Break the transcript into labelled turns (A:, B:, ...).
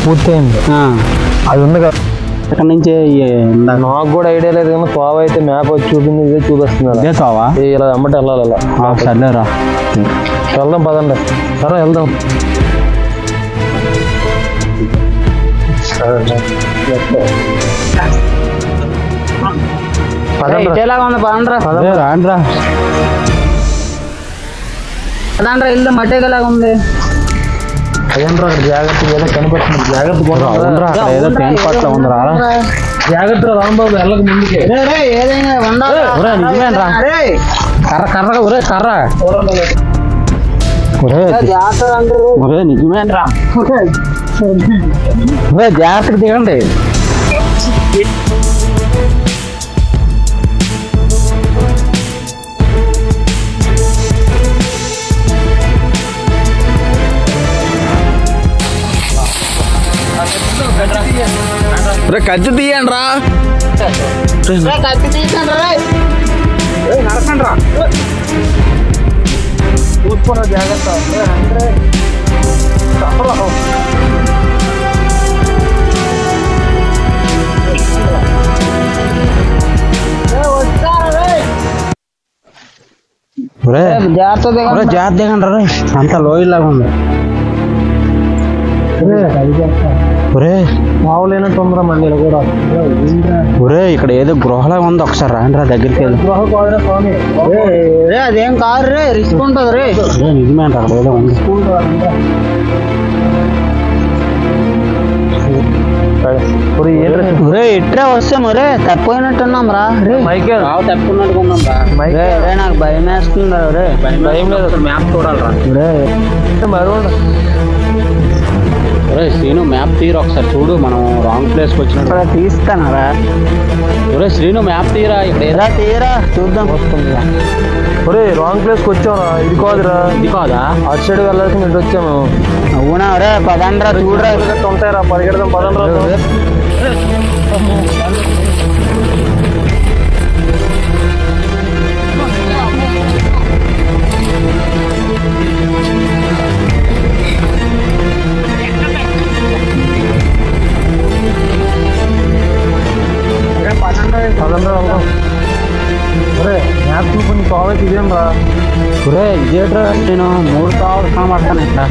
A: పూర్తయింది అది ఉంది కదా
B: ఇక్కడ నుంచి
A: నాకు కూడా ఐడియా లేదు కానీ తోవ అయితే మ్యాప్ వచ్చి చూపింది ఇదే చూపిస్తున్నారు
B: ఇదే తోవా
A: ఇలా అమ్మటి వెళ్ళాలి ఇలా
B: సర్లేరా
A: వెళ్దాం పదండి సరే వెళ్దాం
B: రాండ్రా
C: అదండ్రా ఇల్లు మట్టేలాగా ఉంది
A: అదేంట్రా జాగ్రత్త ఏదో కనిపెట్టింది జాగ్రత్త
B: ఏదో ట్రైన్ పట్ల ఉందిరా
A: జాగ్రత్త రాంబాబు వెళ్ళక ముందుకే
C: ఏదైనా
B: నిజమేనరా కర్ర కర్ర ఒరే కర్ర ఒరే నిజమేనరా జాగ్రత్తగా దిగండి కత్తి తీయండి రా
C: కత్తి తీసండి
A: నరకండి రా చూసుకోరా జాగ్రత్త
B: జాగ్రత్త దిగండి రా అంత లోయలాగా ఉంది
A: మావులైనట్టు ఉందిరా మందిలో కూడా
B: ఒరే ఇక్కడ ఏదో గృహలా ఉంది ఒకసారి రాండ్రా దగ్గరికి వెళ్ళి
C: అదేం కాదు రే రిస్క్ ఉంటుంది రే
B: నిజమేంట అక్కడ ఏదో ఉంది
C: ఒరే ఇట్రే వస్తే మరే తప్పిపోయినట్టున్నాం రా రే
B: తప్పుకున్నట్టుకున్నాం రా
C: నాకు భయం వేస్తుంది రే
A: భయం లేదు అసలు మ్యాప్ చూడాలరా
B: ఒరే శ్రీను మ్యాప్ తీరా ఒకసారి చూడు మనం రాంగ్ ప్లేస్కి వచ్చినట్టు
C: తీస్తానరా
B: ఒరే శ్రీను మ్యాప్ తీరా ఇక్కడ ఏదా
C: తీరా చూద్దాం వస్తుంది
A: ఒరే రాంగ్ ప్లేస్కి వచ్చావురా ఇది కాదురా
B: ఇది కాదా
A: అటు సైడ్ వెళ్ళాల్సి ఇటు వచ్చాము
C: అవునా రే పదండ్రా చూడరా
A: ఉంటాయిరా పరిగెడదాం పదండ్రా మ్యాప్ చూపుని కావాలి ఇదేం రా
B: ఒరే ఇదేట్రా నేను 3 తావులు కనబడతాను ఇక్కడ